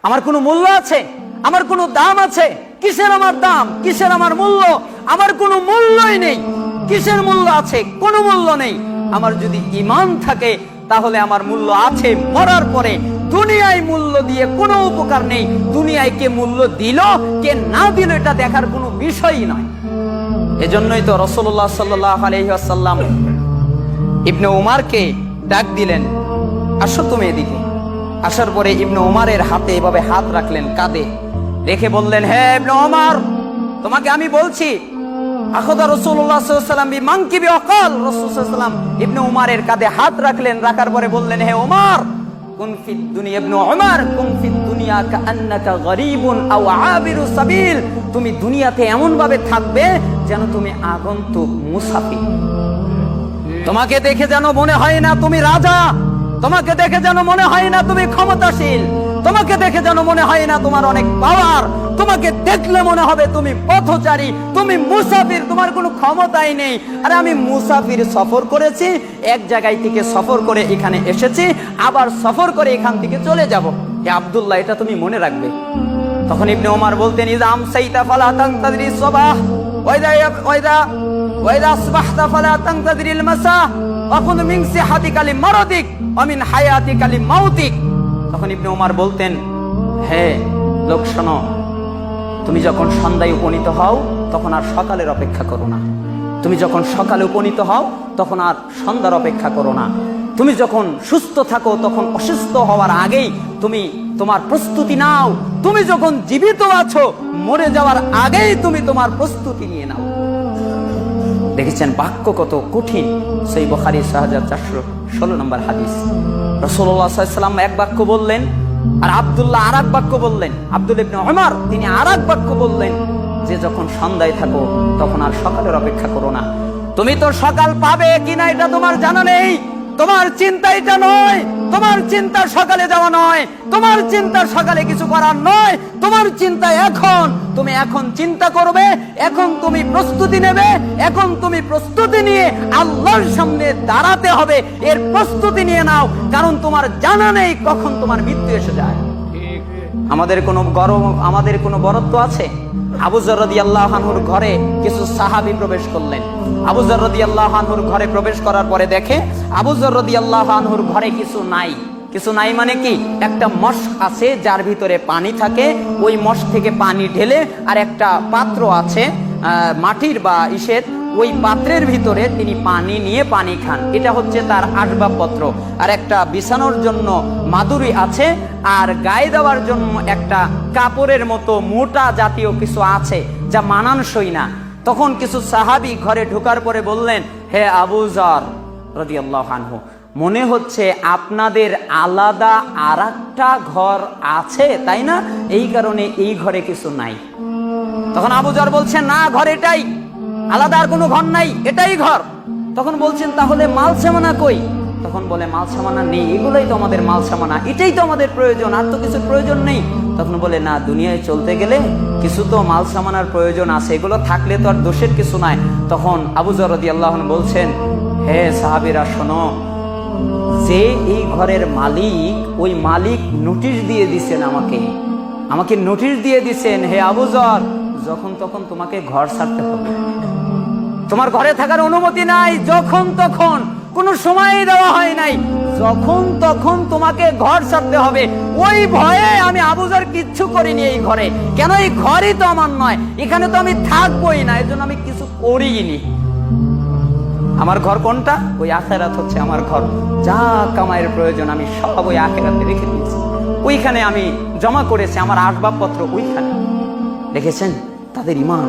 আমার কোনো মূল্য আছে? আমার কোনো দাম আছে? কিসের আমার দাম, কিসের আমার মূল্য? আমার কোনো মূল্যই নেই। কিসের মূল্য আছে? কোনো মূল্য নেই। আমার যদি ঈমান থাকে তাহলে আমার মূল্য আছে মরার পরে। দুনিয়ায় মূল্য দিয়ে কোনো উপকার নেই। দুনিয়ায় কে মূল্য দিল কে না দিল এটা দেখার কোনো বিষয়ই নয়। এজন্যই তো রাসূলুল্লাহ সাল্লাল্লাহু আলাইহি ওয়াসাল্লাম ইবনে উমারকে ডাক দিলেন, আসো তুমি এদিকে। আসার পরে ইবনে উমারের হাতে এভাবে হাত রাখলেন, কাঁধে রেখে বললেন, হে ইবনে উমার, তোমাকে আমি বলছি। আখাযা রাসূলুল্লাহ সাল্লাল্লাহু আলাইহি ওয়াসাল্লাম বিমানকিবি ওয়াকাল, রাসূল সাল্লাল্লাহু আলাইহি ওয়াসাল্লাম ইবনে উমারের কাঁধে হাত রাখলেন, রাখার পরে বললেন, হে উমার, কুন ফিদ দুনিয়া ইবনে উমার কুন ফিদ দুনিয়া কাআন্নাকা গরীবুন আও আবিরু সাবিল। তুমি দুনিয়াতে এমন ভাবে থাকবে যেন তুমি আগন্তুক, মুসাফির। তোমাকে দেখে যেন মনে হয় না তুমি রাজা, তোমাকে দেখে যেন মনে হয় না তুমি ক্ষমতাশীল, তোমাকে দেখে যেন মনে হয় না তোমার অনেক পাওয়ার। তোমাকে দেখলে মনে হবে তুমি পথচারী, তুমি মুসাফির, তোমার কোনো ক্ষমতাই নেই। আরে আমি মুসাফির, সফর করেছি, এক জায়গায় থেকে সফর করে এখানে এসেছি, আবার সফর করে এখান থেকে চলে যাব। হে আব্দুল্লাহ, এটা তুমি মনে রাখবে। তখন ইবনে ওমর বলতেন, ইযা আমসাইতা ফালা তানতাযিরি সাবাহ ওয়াইদা আসবাহতা ফালা তানতাযিরিল মাসা ওয়া কুন মিন সিহাতিকা লিমারাদিক ওয়া মিন হায়াতিকা লিমাউতিক। তখন ইবনে ওমর বলতেন, হে লোক শোনো, তুমি যখন সন্ধ্যায় উপনীত হও তখন আর সকালের অপেক্ষা করো না। তুমি যখন সকালে উপনীত হও তখন আর সন্ধ্যার অপেক্ষা করো না। তুমি যখন সুস্থ থাকো তখন অসুস্থ হওয়ার আগেই তুমি তোমার প্রস্তুতি নাও। তুমি যখন জীবিত আছো মরে যাওয়ার আগেই তুমি তোমার প্রস্তুতি নিয়ে নাও। দেখেছেন বাক্য কত কঠিন। সহিহ বুখারী 6416 নম্বর হাদিস। রাসূলুল্লাহ সাল্লাল্লাহু আলাইহি ওয়াসাল্লাম এক বাক্য বললেন, আর আব্দুল্লাহ আর এক বাক্য বললেন। আব্দুল্লাহ ইবনে উমর তিনি আর এক বাক্য বললেন যে যখন সন্ধ্যায় থাকো তখন আর সকালের অপেক্ষা করো না। তুমি তো সকাল পাবে কিনা এটা তোমার জানা নেই। তোমার চিন্তা এটা নয়, তোমার চিন্তা সকালে যাওয়া নয়, তোমার চিন্তা সকালে কিছু করার নয়। তোমার চিন্তা এখন, তুমি এখন চিন্তা করবে, এখন তুমি প্রস্তুতি নেবে, এখন তুমি প্রস্তুতি নিয়ে আল্লাহর সামনে দাঁড়াতে হবে। এর প্রস্তুতি নিয়ে নাও, কারণ তোমার জানা নেই কখন তোমার মৃত্যু এসে যায়। আমাদের কোনো বরত্ব আছে? আবু যর রাদিয়াল্লাহু আনহুর ঘরে কিছু সাহাবী প্রবেশ করলেন। আবু যর রাদিয়াল্লাহু আনহুর ঘরে প্রবেশ করার পরে দেখে আবু যর রাদিয়াল্লাহু আনহুর ঘরে কিছু নাই। কিছু নাই মানে কি? একটা মশক আছে যার ভিতরে পানি থাকে, ওই মশক থেকে পানি ঢেলে, আর একটা পাত্র আছে মাটির বা ইসের, ওই পাত্রের ভিতরে তিনি পানি নিয়ে পানি খান। এটা হচ্ছে তার আসবাবপত্র। আর একটা বিছানোর জন্য মাদুরি আছে, আর গায়ে দেওয়ার জন্য একটা কাপড়ের মতো মোটা জাতীয় কিছু আছে যা মানানসই না। তখন কিছু সাহাবী ঘরে ঢোকার পরে বললেন, হে আবু যর রাদিয়াল্লাহু আনহু, মনে হচ্ছে আপনাদের আলাদা আরেকটা ঘর আছে, তাই না? এই কারণে এই ঘরে কিছু নাই। তখন আবু যর বলছেন, না, ঘর এটাই, আলাদা আর কোনো ঘর নাই, এটাই ঘর। তখন বলছেন, তাহলে মাল সামানা কই? তখন বলে, মাল সামানা নেই, এগুলোই তো আমাদের মাল সামানা, এটাই তো আমাদের প্রয়োজন, আর তো কিছু প্রয়োজন নেই। তখন বলে, না, দুনিয়ায় চলতে গেলে কিছু তো মাল সামানার প্রয়োজন আছে, এগুলো থাকলে তো আর দোষের কিছু নাই। তখন আবু যর রাদিয়াল্লাহু আনহু বলছেন, হে সাহাবীরা শোনো, যে এই ঘরের মালিক, ওই মালিক নোটিশ দিয়ে দিছেন আমাকে নোটিশ দিয়ে দিছেন, হে আবু যর, যখন তখন তোমাকে ঘর ছাড়তে হবে, তোমার ঘরে থাকার অনুমতি নাই। যখন তখন, কোনো সময় দেওয়া হয় নাই, যখন তখন তোমাকে ঘর ছাড়তে হবে। ওই ভয়ে আমি আবু যর কিচ্ছু করিনি এই ঘরে। কেন? এই ঘরই তো আমার নয়, এখানে তো আমি থাকবোই না, এর জন্য আমি কিছু করিনি। আমার ঘর কোনটা? ওই আখিরাত হচ্ছে আমার ঘর। যা কামাইয়ের প্রয়োজন আমি সব ওই আখিরাতে রেখে দিয়েছি, ওইখানে আমি জমা করেছি, আমার আসবাবপত্র ওইখানে। দেখেছেন তাদের ঈমান।